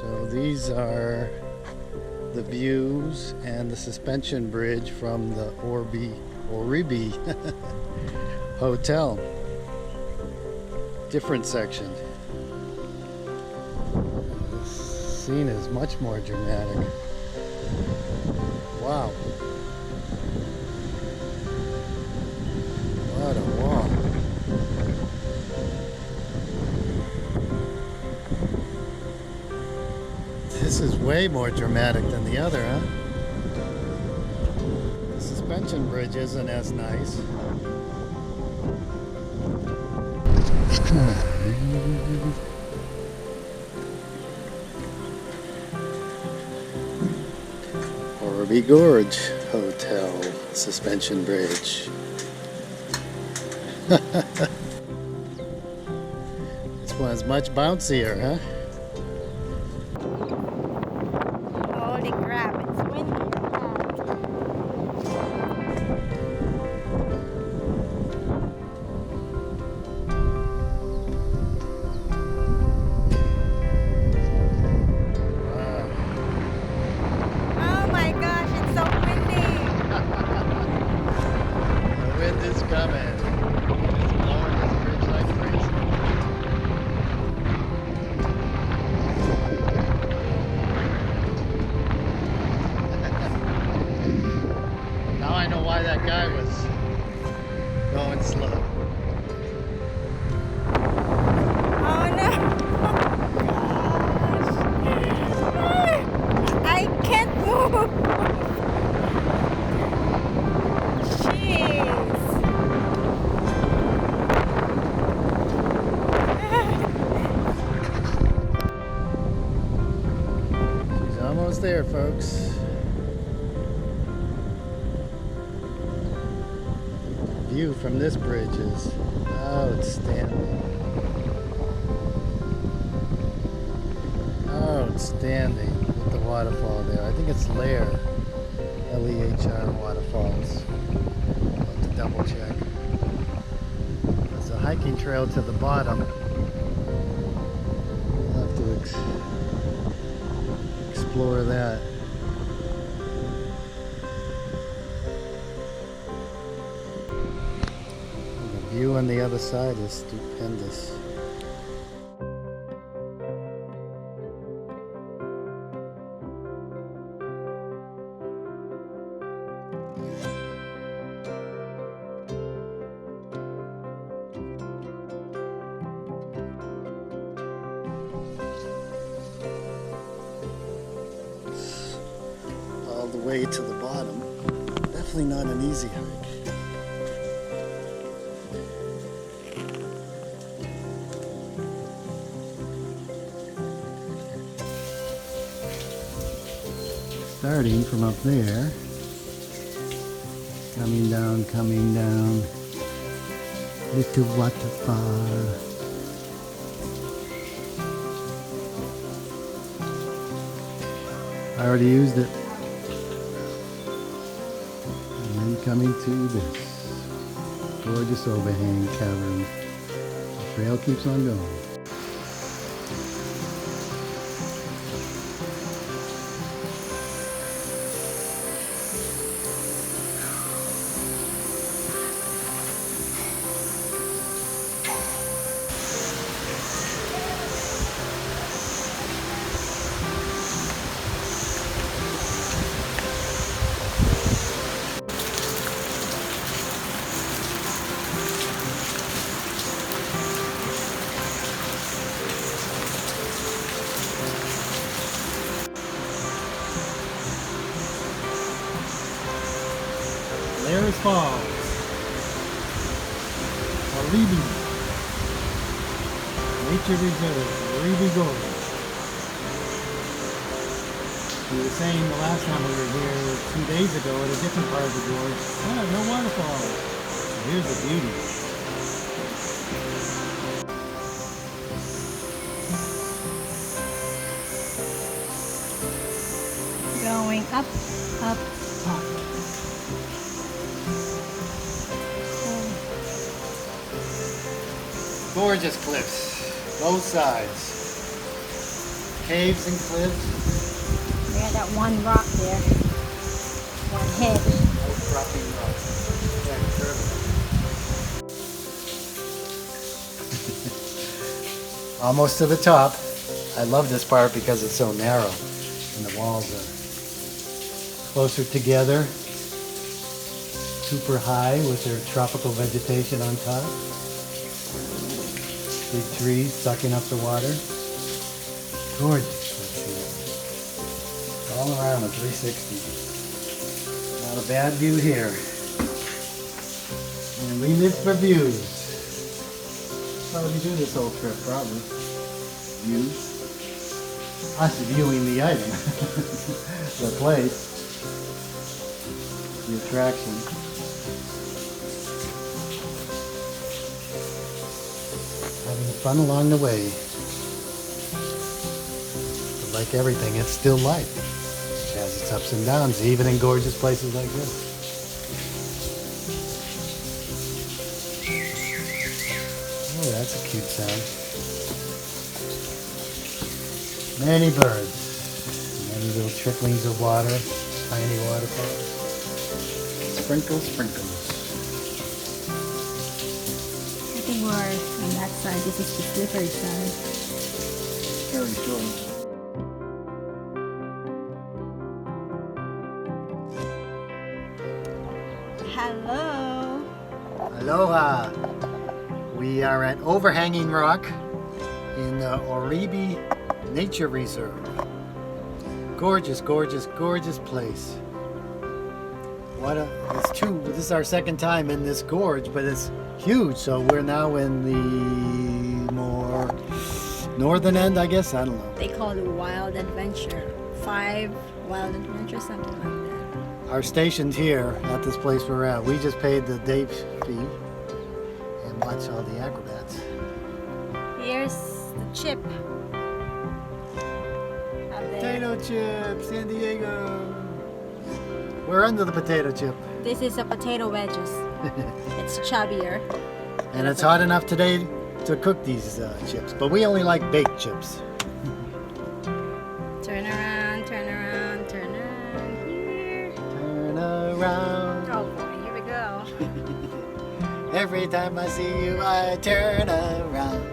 So these are the views and the suspension bridge from the ORIBI Hotel. Different section. This scene is much more dramatic. Wow. What a walk. This is way more dramatic than the other, huh? The suspension bridge isn't as nice. ORIBI Gorge Hotel suspension bridge. This one's much bouncier, huh? Holy crap, it's windy. Oh my gosh, it's so windy. The wind is coming. It's blowing this bridge like crazy. Now I know why that guy was going slow. Oh no. Gosh. I can't move. Jeez. She's almost there, folks. The view from this bridge is outstanding. Outstanding with the waterfall there. I think it's Lehr. Lehr waterfalls. I'll have to double check. There's a hiking trail to the bottom. We'll have to explore that. And the view on the other side is stupendous. All the way to the bottom. Definitely not an easy hike. Starting from up there, coming down, little waterfall. I already used it. And then coming to this gorgeous overhang cavern. The trail keeps on going. Lehr Falls, ORIBI Nature Reserve, ORIBI Gorge. We were saying the last time we were here 2 days ago at a different part of the gorge, no waterfalls. Here's the beauty. Going up, up, up. Gorgeous cliffs, both sides. caves and cliffs. Yeah, that one rock there. One hedge. Outcropping rocks. Yeah, curving. Almost to the top. I love this part because it's so narrow and the walls are closer together. Super high with their tropical vegetation on top. Big trees sucking up the water. Gorgeous. Let's see. All around a 360. Not a bad view here. And we live for views. That's how we do this whole trip, probably. Views. Us viewing the item. The place. The attraction. Having fun along the way. But like everything, it's still life. It has its ups and downs, even in gorgeous places like this. Oh, that's a cute sound. Many birds. Many little tricklings of water. Tiny waterfalls. Sprinkles, sprinkles. I think we're on that side. This is the slippery side. Very cool. Hello. Aloha! We are at Overhanging Rock in the ORIBI Nature Reserve. Gorgeous, gorgeous, gorgeous place. This is our second time in this gorge, but it's huge, so we're now in the more northern end, I guess. I don't know. They call it Wild Adventure. 5 Wild Adventure, something like that. Our station's here at this place we're at. We just paid the day fee and watched all the acrobats. Here's the chip. Up there. Potato chip, San Diego. We're under the potato chip. This is a potato wedges. It's chubbier. And it's hot enough today to cook these chips, but we only like baked chips. Turn around, turn around, turn around here. Turn around. Oh boy, here we go. Every time I see you, I turn around.